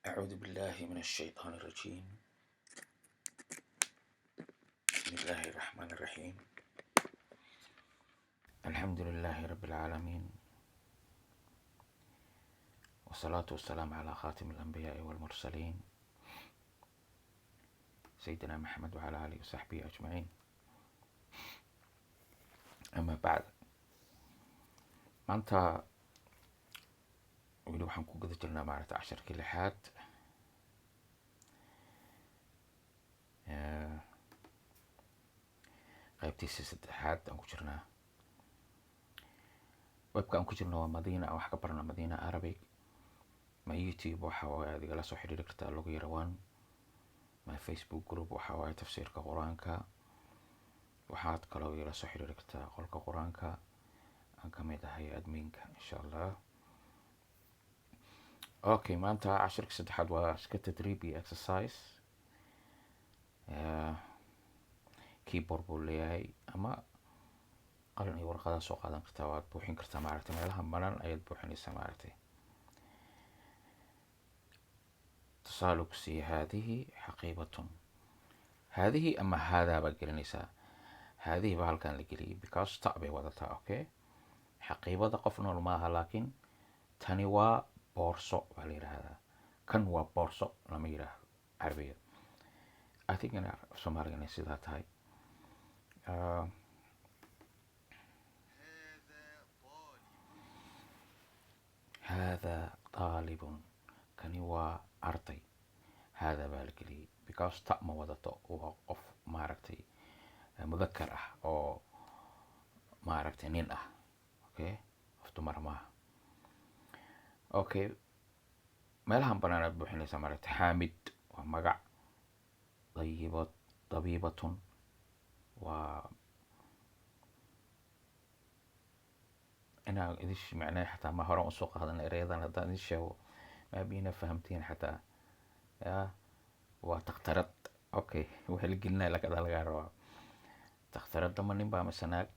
أعوذ بالله من الشيطان الرجيم. بسم الله الرحمن الرحيم. الحمد لله رب العالمين، والصلاة والسلام على خاتم الأنبياء والمرسلين سيدنا محمد وعلى آله وصحبه أجمعين. أما بعد، maanta weli waxaan ku guda jirnaa casharkii lixaad qaybtiisii saddexaad aan ku jirnaa. webka aan ku jirno waa Madina. aan wax ka barna Madina Arabic. my YouTube waxa waaye aad igala soo xiriiri kartaa logu yara one. my Facebook group waxa waaye tafsiirka qur-aanka. waxaad kaloo igala soo xiriiri kartaa qolka qur-aanka aan ka mid ahay adminka insha allah. okay, maanta cashirka saddexaad waa iska tadriibi exercise. keyboard buu leeyahay, ama qalin iyo warqadaad soo qaadan kartaa, waad buuxin kartaa meelaha banan ayaad buuxinaysaa tusaale ku siiya haadihi xaqiibatun. haadihi ama haadaa baad gelinaysaa. haadihi baa halkan la geliyay because ta bay wadataa. okay, xaqiibada qof nool maaha, laakiin tani waa boorso baa la yidhaahdaa. kan waa boorso lama yidhaahdo carabiga. I think in Soomaaliga inay sidaa tahay. haadaa daalibun, kani waa arday. haadaa baa la geliyay because ta ma wadato, waa qof mudakar ah oo nin ah. okay, qof dumar maaha. okay, meelahan banaanaad buuxinaysaa. xaamid waa magac. dabiibatun waa inaa idin macnaa xataa ma horan usoo qaadan ereyadan haddaan idin sheego maabina fahamtiin xataa. waa takhtarad. okay, waxa la gelinaya lagadaa lagaa rabaa. takhtaradda ma nin baa mise naag?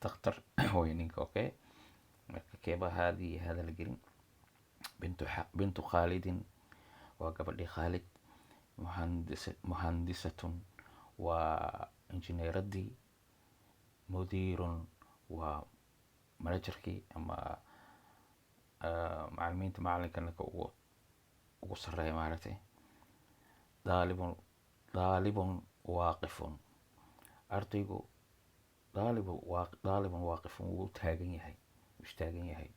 takhtar way ninka. okay, marka keeba haadii hada la gelin. bintu khaalidin waa gabadhii khaalid. muhandisatun waa injineeradii. mudiirun waa managerkii ama macalimiinta, macalinka ninka ugu sareeya daalibun waaqifun. ardaygu daalibun waaqifun wuu taagan yahay.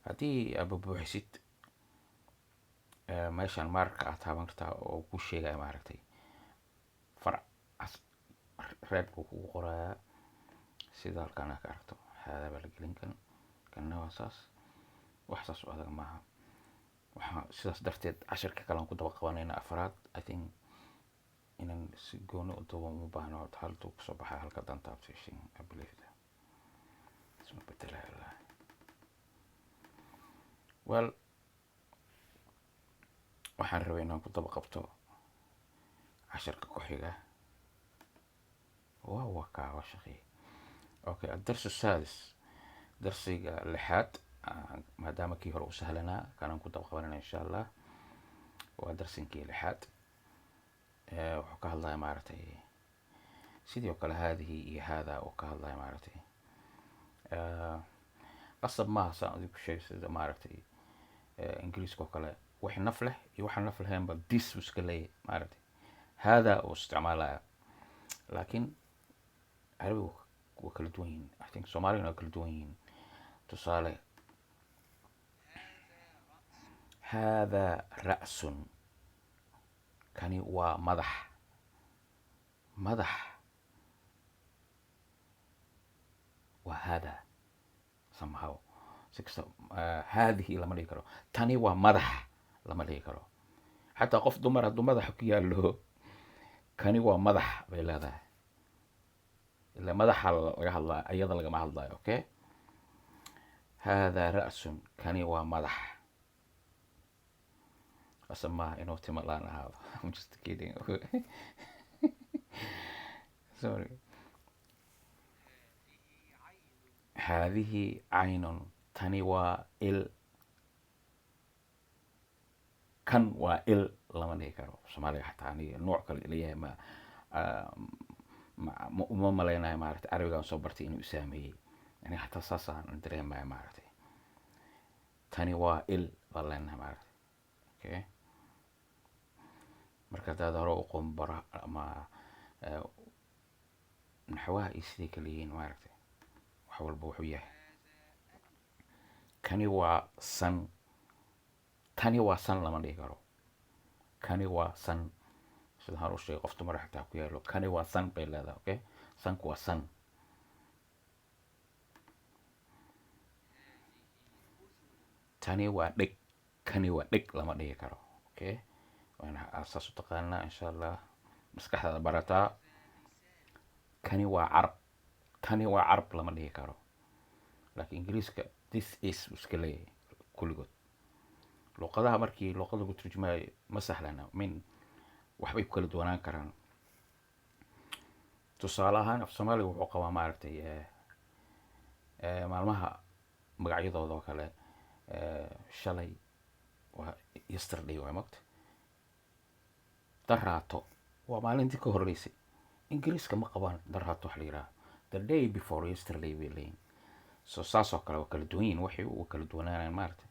haddii aad buuxisid meeshaan marka aad taaban kartaa oo ku sheegaya farac reed buu kugu qorayaa sida halkaan ka aragto. haadaa baa la gelin. kanna waa saas. wax saas u adag maaha. waxaa sidaas darteed cashirka kale aan ku daba qabanayna afraad. I think inaan si gooni u duubo uma baahno. haltuu kusoo baxay halka danta abseshin I believe that. isma bedelayo. well, waxaan rabay inaan ku daba qabto cashirka ku xiga. waa kaa shaqeey. okay, adarsu saadis, darsiga lixaad. maadaama kii hore u sahlanaa kanaan ku daba qabanayna insha allah. waa darsinkii lixaad. wuxuu ka hadlaya sidii oo kale haadihi iyo haadaa uu ka hadlaya qasab maaha saan idinku sheegay sida ingiriiska oo kale wax naf leh iyo waxaan naf lahaynba this buu iska leeyahay. haadaa uu isticmaalaya, laakiin carabigu waa kala duwan yihiin. I think soomaaligana waa kala duwan yihiin. tusaale, haadaa ra'sun, kani waa madax. waa haadaa somehow. haadihi lama dhihi karo. tani waa madax lama dhihi karo. xataa qof dumar hadduu madaxa ku yaallo, kani waa madax bay leedahay. ila madaxa laga hadlaa, ayada lagama hadlayo. okay, haadaa ra'sun, kani waa madax. qasab maaha inuu timo laan ahaado. I'm just kidding. sorry. haadihi caynun, tani waa il. kan waa il lama dhihi karo soomaaliga xataa aniga nooc kale leeyahay uma malaynayo maaragtay carabigaan soo bartay inuu saameeyey yani xataa saasaan dareemaya maaragtay tani waa il baan leenahay maaragtay okay marka hadaad hore u qombara ama naxwaha iyo siday kala yihiin maaragtay wax walba wuxuu yahay kani waa san tani waa san lama dhihi karo kani waa san sida hore u sheegay qofta madax xataa ku yaalo kani waa san bay leedahay okay sanku waa san tani waa dheg kani waa dheg lama dhihi karo okay waana asaas u taqaanaa insha allah maskaxdaada barataa kani waa carab tani waa carab lama dhihi karo laakiin ingiriiska this is iska leeyahay kulligood luqadaha markii luqada lagu turjumayo ma sahlana min waxbay ku kala duwanaan karaan tusaale ahaan af soomaaliga wuxuu qabaa maaragtay maalmaha magacyadooda oo kale shalay waa yesterday waa mogta daraato waa maalintii ka horreysay ingiriiska ma qabaan daraato wax la yidhaha the day before yesterday bay leeyihin so saas oo kale waa kala duwan yihin waxay u kala duwanaanaan maaragtay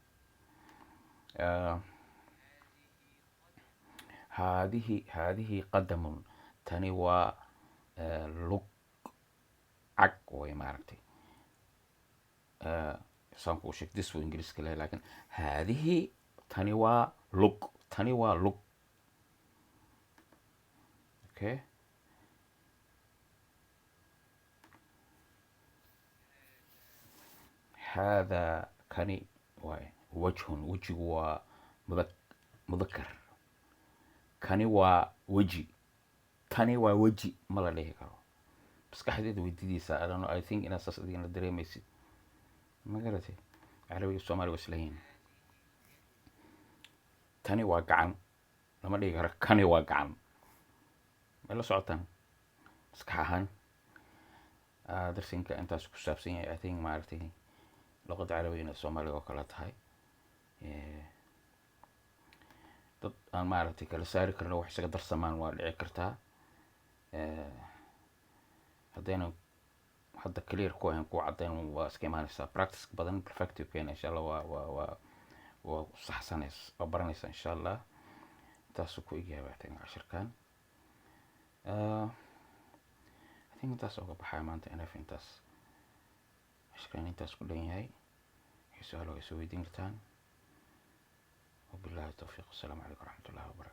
haadihi qadamun tani waa lug cag way maaragtay saanku u sheeg this waa ingiriiska leh laakiin haadihi tani waa lug tani waa lug okay hada kani waay wajhun wejigu waa mudakar kani waa weji tani waa weji ma la dhihi karo maskaxdeeda weydidiisa adano I think inaad saas adigana dareemaysid magaratay carabiga soomaaliga waa islayihiin tani waa gacan lama dhihi karo kani waa gacan may la socotaan maskax ahaan darsinka intaas ku saabsan yahay I think maaragtay luqada carabiga inay soomaaliga oo kale tahay dad aan maaragtay kala saari karno wax isaga darsamaan waa dhici kartaa haddayna hadda clear ku ahayn ku caddayn waa iska imaanaysaa practice badan perfective keena insha allah waa saxsanays waa baranaysaa insha allah intaasuu ku egyahay baatan cashirkan I think intaas uga baxaya maanta nf intaas cashirkan intaas ku dhan yahay wixii su-aal waa isoo weydiin kartaan wabillahi tawfiiq. Assalaamu calaykum waraxmatullahi wabarakatu.